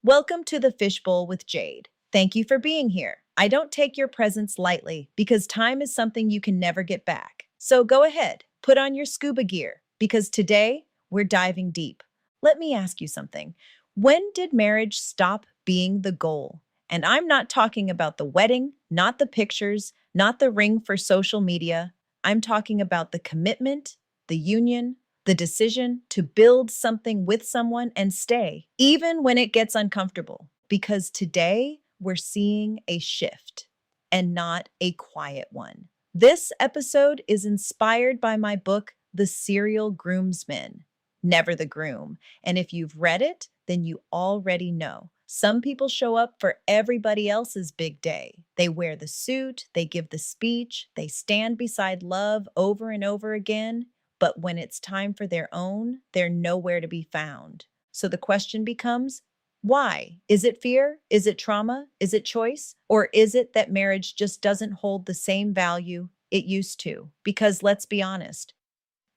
Welcome to the Fishbowl with Jade. Thank you for being here. I don't take your presence lightly because time is something you can never get back. So go ahead, put on your scuba gear because today we're diving deep. Let me ask you something. When did marriage stop being the goal? And I'm not talking about the wedding, not the pictures, not the ring for social media. I'm talking about the commitment, the union, the decision to build something with someone and stay, even when it gets uncomfortable. Because today we're seeing a shift and not a quiet one. This episode is inspired by my book, The Serial Groomsman, Never the Groom. And if you've read it, then you already know. Some people show up for everybody else's big day. They wear the suit, they give the speech, they stand beside love over and over again. But when it's time for their own, they're nowhere to be found. So the question becomes, why? Is it fear? Is it trauma? Is it choice? Or is it that marriage just doesn't hold the same value it used to? Because let's be honest,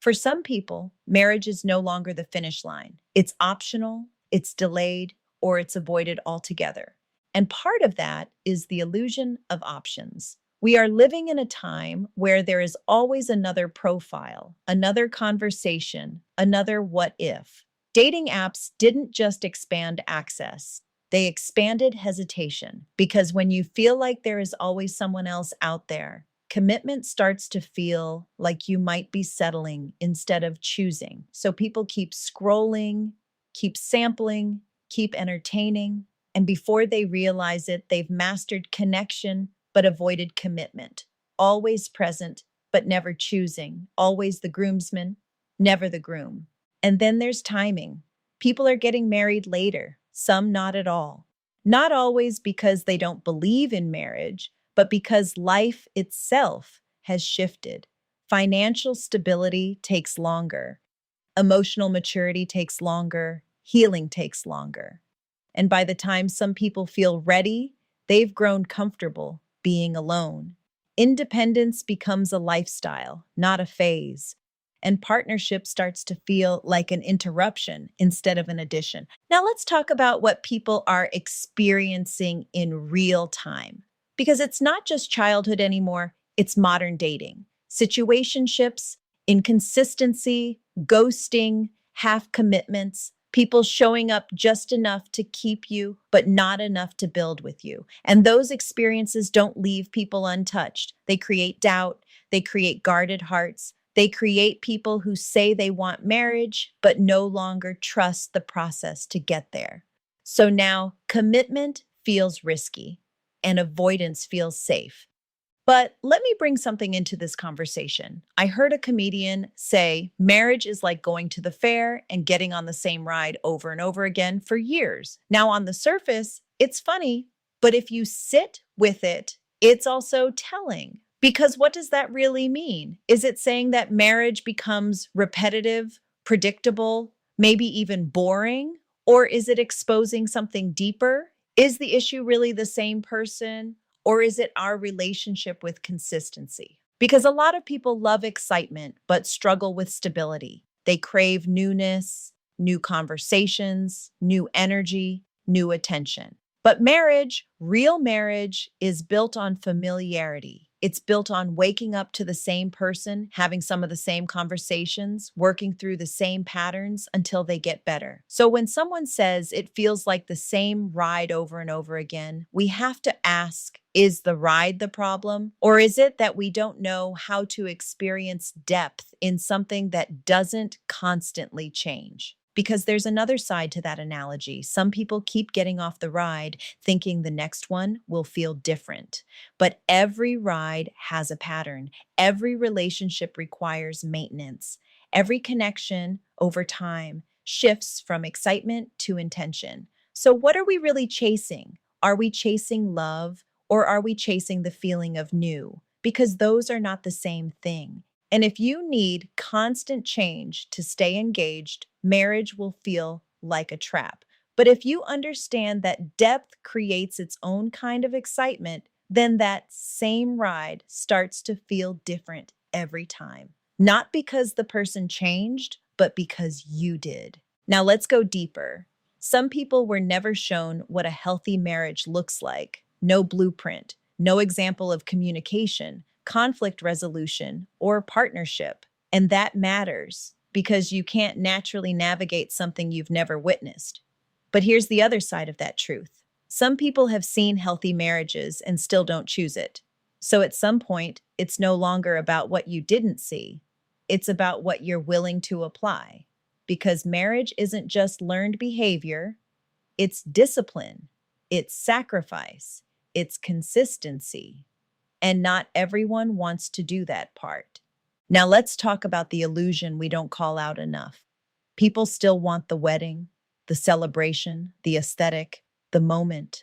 for some people, marriage is no longer the finish line. It's optional, it's delayed, or it's avoided altogether. And part of that is the illusion of options. We are living in a time where there is always another profile, another conversation, another what if. Dating apps didn't just expand access, they expanded hesitation because when you feel like there is always someone else out there, commitment starts to feel like you might be settling instead of choosing. So people keep scrolling, keep sampling, keep entertaining, and before they realize it, they've mastered connection but avoided commitment. Always present but never choosing. Always the groomsman, never the groom. And then there's timing. People are getting married later, some not at all. Not always because they don't believe in marriage, but because life itself has shifted. Financial stability takes longer. Emotional maturity takes longer. Healing takes longer. And by the time some people feel ready, they've grown comfortable being alone. Independence becomes a lifestyle, not a phase. And partnership starts to feel like an interruption instead of an addition. Now, let's talk about what people are experiencing in real time. Because it's not just childhood anymore, it's modern dating. Situationships, inconsistency, ghosting, half commitments, people showing up just enough to keep you, but not enough to build with you. And those experiences don't leave people untouched. They create doubt, they create guarded hearts, they create people who say they want marriage, but no longer trust the process to get there. So now commitment feels risky and avoidance feels safe. But let me bring something into this conversation. I heard a comedian say marriage is like going to the fair and getting on the same ride over and over again for years. Now, on the surface, it's funny, but if you sit with it, it's also telling. Because what does that really mean? Is it saying that marriage becomes repetitive, predictable, maybe even boring? Or is it exposing something deeper? Is the issue really the same person? Or is it our relationship with consistency? Because a lot of people love excitement, but struggle with stability. They crave newness, new conversations, new energy, new attention. But marriage, real marriage, is built on familiarity. It's built on waking up to the same person, having some of the same conversations, working through the same patterns until they get better. So when someone says it feels like the same ride over and over again, we have to ask, is the ride the problem? Or is it that we don't know how to experience depth in something that doesn't constantly change? Because there's another side to that analogy. Some people keep getting off the ride thinking the next one will feel different. But every ride has a pattern. Every relationship requires maintenance. Every connection over time shifts from excitement to intention. So, what are we really chasing? Are we chasing love or are we chasing the feeling of new? Because those are not the same thing. And if you need constant change to stay engaged, marriage will feel like a trap. But if you understand that depth creates its own kind of excitement, then that same ride starts to feel different every time. Not because the person changed, but because you did. Now let's go deeper. Some people were never shown what a healthy marriage looks like. No blueprint, no example of communication, conflict resolution, or partnership. And that matters because you can't naturally navigate something you've never witnessed. But here's the other side of that truth. Some people have seen healthy marriages and still don't choose it. So at some point, it's no longer about what you didn't see, it's about what you're willing to apply. Because marriage isn't just learned behavior, it's discipline, it's sacrifice, it's consistency. And not everyone wants to do that part. Now, let's talk about the illusion we don't call out enough. People still want the wedding, the celebration, the aesthetic, the moment,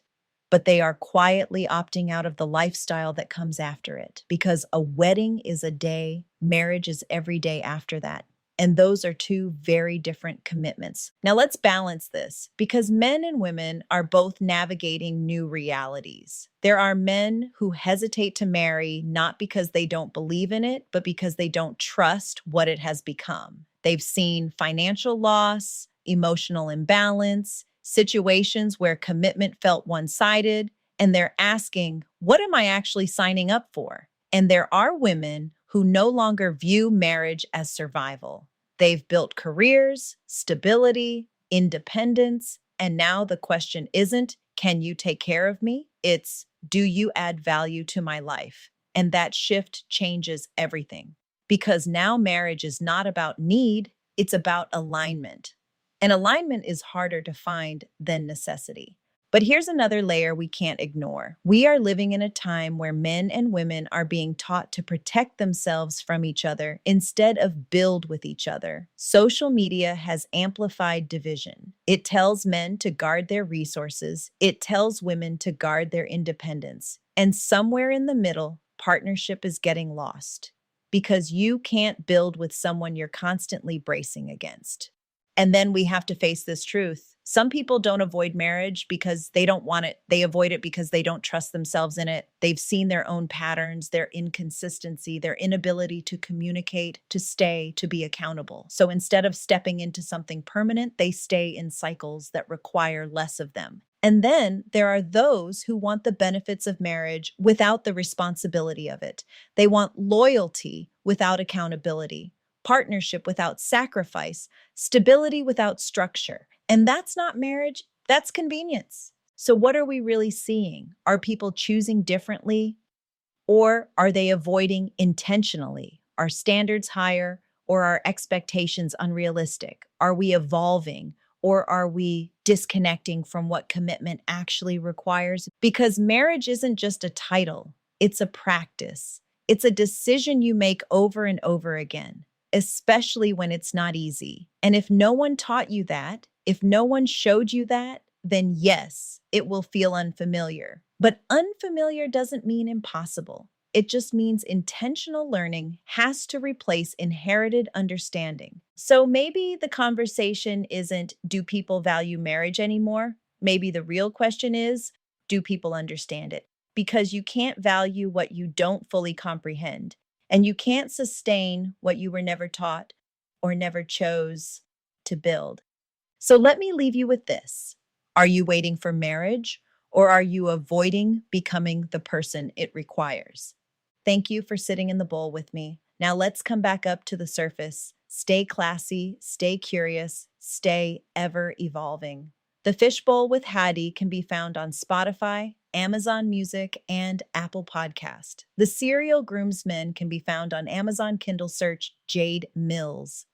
but they are quietly opting out of the lifestyle that comes after it because a wedding is a day, marriage is every day after that. And those are two very different commitments. Now, let's balance this because men and women are both navigating new realities. There are men who hesitate to marry not because they don't believe in it, but because they don't trust what it has become. They've seen financial loss, emotional imbalance, situations where commitment felt one sided, and they're asking, what am I actually signing up for? And there are women who no longer view marriage as survival. They've built careers, stability, independence, and now the question isn't, can you take care of me? It's, do you add value to my life? And that shift changes everything because now marriage is not about need, it's about alignment. And alignment is harder to find than necessity. But here's another layer we can't ignore. We are living in a time where men and women are being taught to protect themselves from each other instead of build with each other. Social media has amplified division. It tells men to guard their resources, it tells women to guard their independence. And somewhere in the middle, partnership is getting lost because you can't build with someone you're constantly bracing against. And then we have to face this truth. Some people don't avoid marriage because they don't want it. They avoid it because they don't trust themselves in it. They've seen their own patterns, their inconsistency, their inability to communicate, to stay, to be accountable. So instead of stepping into something permanent, they stay in cycles that require less of them. And then there are those who want the benefits of marriage without the responsibility of it. They want loyalty without accountability, partnership without sacrifice, stability without structure. And that's not marriage, that's convenience. So, what are we really seeing? Are people choosing differently or are they avoiding intentionally? Are standards higher or are expectations unrealistic? Are we evolving or are we disconnecting from what commitment actually requires? Because marriage isn't just a title, it's a practice. It's a decision you make over and over again, especially when it's not easy. And if no one taught you that, if no one showed you that, then yes, it will feel unfamiliar. But unfamiliar doesn't mean impossible. It just means intentional learning has to replace inherited understanding. So maybe the conversation isn't, do people value marriage anymore? Maybe the real question is, do people understand it? Because you can't value what you don't fully comprehend, and you can't sustain what you were never taught or never chose to build. So let me leave you with this. Are you waiting for marriage or are you avoiding becoming the person it requires? Thank you for sitting in the bowl with me. Now let's come back up to the surface. Stay classy, stay curious, stay ever evolving. The Fishbowl with Hattie can be found on Spotify, Amazon Music, and Apple Podcast. The Serial Groomsman can be found on Amazon Kindle search Jade Mills.